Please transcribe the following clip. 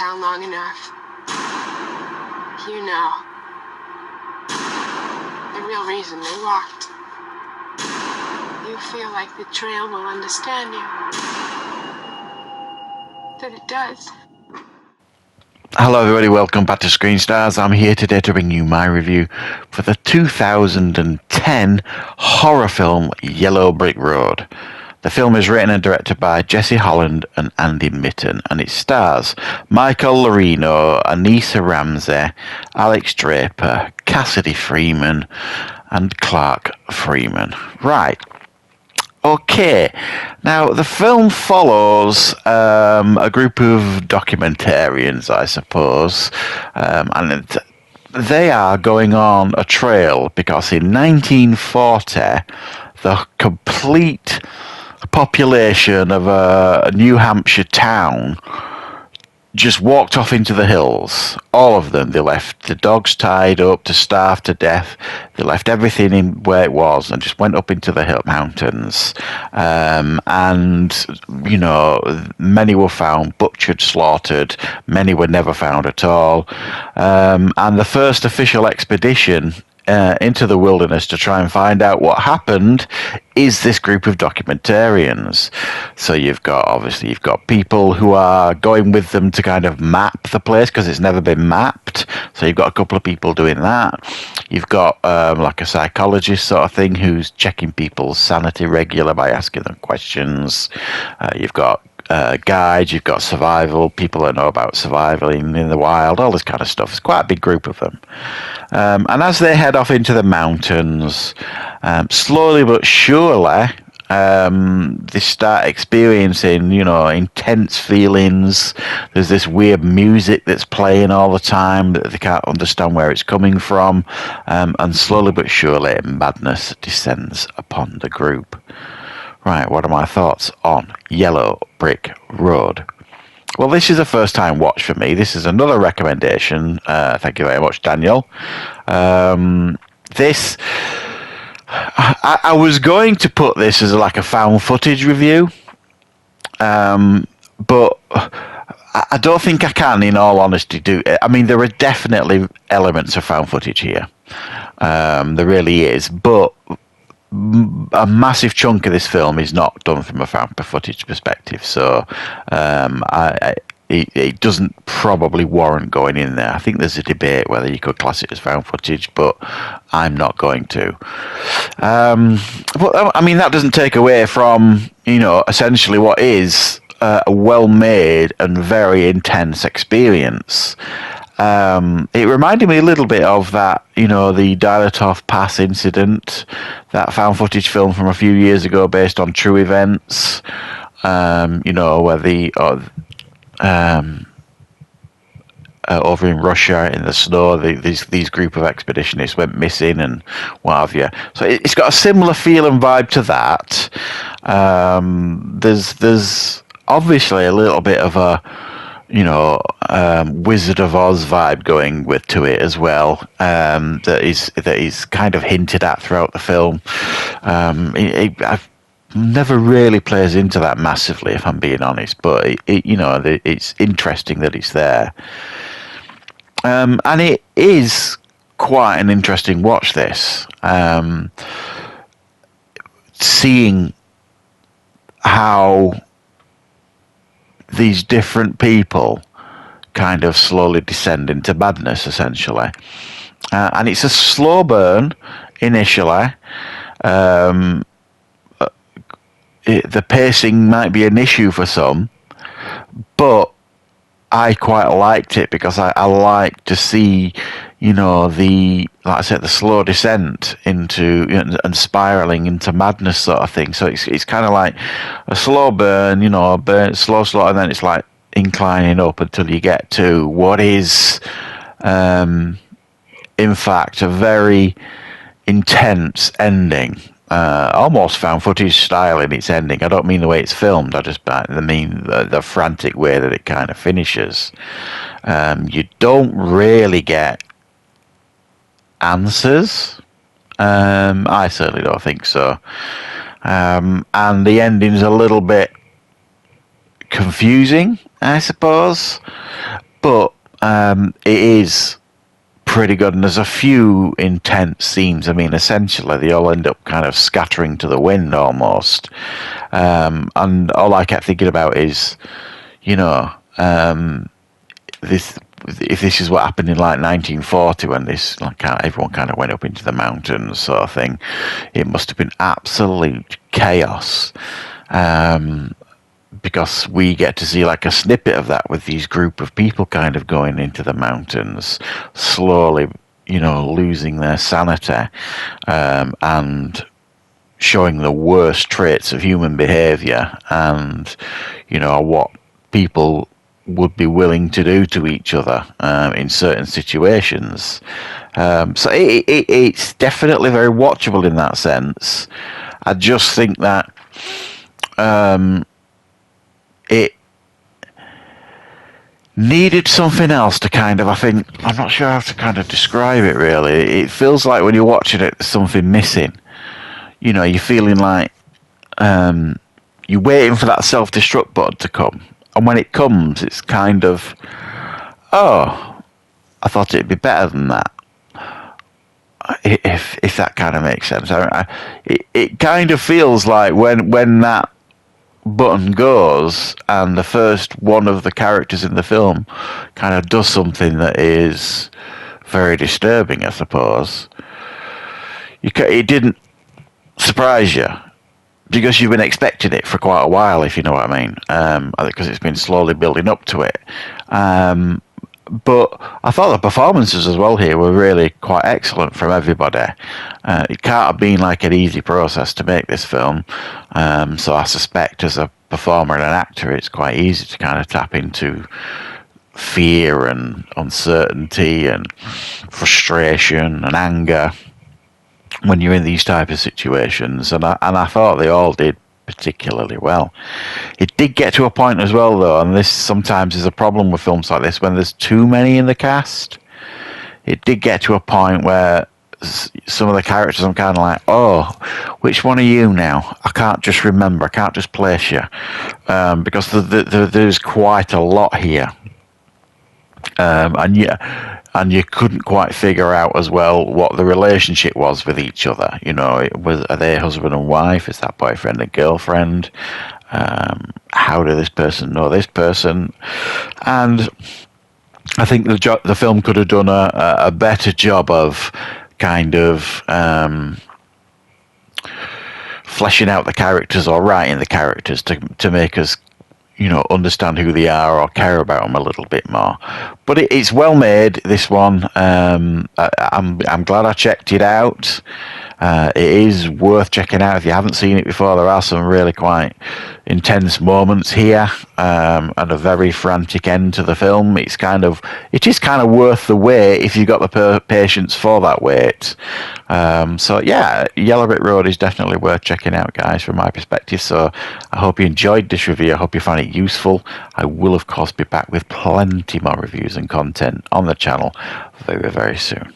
town long enough, you know. The real reason they walked. You feel like the trail will understand you. That it does. Hello everybody, welcome back to Screenstars. I'm here today to bring you my review for the 2010 horror film Yellow Brick Road. The film is written and directed by Jesse Holland and Andy Mitten, and it stars Michael Lorino, Anissa Ramsey, Alex Draper, Cassidy Freeman, and Clark Freeman. Right. Okay, now the film follows a group of documentarians, I suppose, and they are going on a trail because in 1940 the complete population of a New Hampshire town just walked off into the hills. All of them. They left the dogs tied up to starve to death. They left everything in where it was and just went up into the hill mountains. And, you know, many were found butchered, slaughtered. Many were never found at all. And the first official expedition into the wilderness to try and find out what happened is this group of documentarians. So you've got people who are going with them to kind of map the place because it's never been mapped. So you've got a couple of people doing that. You've got like a psychologist sort of thing who's checking people's sanity regular by asking them questions. You've got guides, you've got survival, people that know about surviving in the wild, all this kind of stuff. It's quite a big group of them. And as they head off into the mountains, slowly but surely, they start experiencing, you know, intense feelings. There's this weird music that's playing all the time that they can't understand where it's coming from. And slowly but surely, madness descends upon the group. Right, what are my thoughts on Yellow Brick Road? Well, this is a first-time watch for me. This is another recommendation. Thank you very much, Daniel. I was going to put this as like a found footage review, but I don't think I can, in all honesty, do it. I mean, there are definitely elements of found footage here. There really is, but a massive chunk of this film is not done from a found footage perspective, so it doesn't probably warrant going in there. I think there's a debate whether you could class it as found footage, but I'm not going to. But I mean, that doesn't take away from, you know, essentially what is a well-made and very intense experience. It reminded me a little bit of that, you know, the Dilatov Pass incident, that found footage film from a few years ago based on true events, you know, where over in Russia in the snow, these group of expeditionists went missing and what have you. So it's got a similar feel and vibe to that. There's obviously a little bit of a, you know, Wizard of Oz vibe going to it as well. That is kind of hinted at throughout the film. I've never really plays into that massively, if I'm being honest. But you know, it's interesting that it's there, and it is quite an interesting watch. This seeing how these different people kind of slowly descend into madness, essentially. And it's a slow burn initially. The pacing might be an issue for some, but I quite liked it because I like to see, you know, like I said, the slow descent into, you know, and spiraling into madness sort of thing. So it's kind of like a slow burn, you know, slow, and then it's like inclining up until you get to what is, in fact, a very intense ending. Almost found footage style in its ending. I don't mean the way it's filmed. I mean the frantic way that it kind of finishes. You don't really get answers. I certainly don't think so. And the ending's a little bit confusing, I suppose. but it is pretty good, and there's a few intense scenes. I mean, essentially they all end up kind of scattering to the wind almost, and all I kept thinking about is, you know, this, if this is what happened in like 1940 when this, like, everyone kind of went up into the mountains sort of thing, it must have been absolute chaos. Because we get to see like a snippet of that with these group of people kind of going into the mountains, slowly, you know, losing their sanity, and showing the worst traits of human behavior, and, you know, what people would be willing to do to each other in certain situations. So it's definitely very watchable in that sense. I just think that it needed something else to kind of, I think, I'm not sure how to kind of describe it really. It feels like when you're watching it, there's something missing. You know, you're feeling like you're waiting for that self-destruct button to come. And when it comes, it's kind of, oh, I thought it'd be better than that. If that kind of makes sense. It kind of feels like when that button goes and the first one of the characters in the film kind of does something that is very disturbing, I suppose, it didn't surprise you because you've been expecting it for quite a while, if you know what I mean, because it's been slowly building up to it. But I thought the performances as well here were really quite excellent from everybody. It can't have been like an easy process to make this film. So I suspect as a performer and an actor, it's quite easy to kind of tap into fear and uncertainty and frustration and anger when you're in these type of situations. And I thought they all did particularly well. It did get to a point as well, though, and this sometimes is a problem with films like this, when there's too many in the cast. It did get to a point where some of the characters, I'm kind of like, oh, which one are you now? I can't just remember. I can't just place you. Because there's quite a lot here. And you couldn't quite figure out as well what the relationship was with each other. You know, are they husband and wife? Is that boyfriend and girlfriend? How did this person know this person? And I think the film could have done a better job of kind of fleshing out the characters or writing the characters to make us, you know, understand who they are or care about them a little bit more. But it's well made, this one. I'm glad I checked it out. It is worth checking out if you haven't seen it before. There are some really quite intense moments here, and a very frantic end to the film. It is kind of worth the wait if you've got the patience for that wait. So yeah, Yellow Brick Road is definitely worth checking out, guys, from my perspective. So I hope you enjoyed this review. I hope you found it useful. I will, of course, be back with plenty more reviews and content on the channel very, very soon.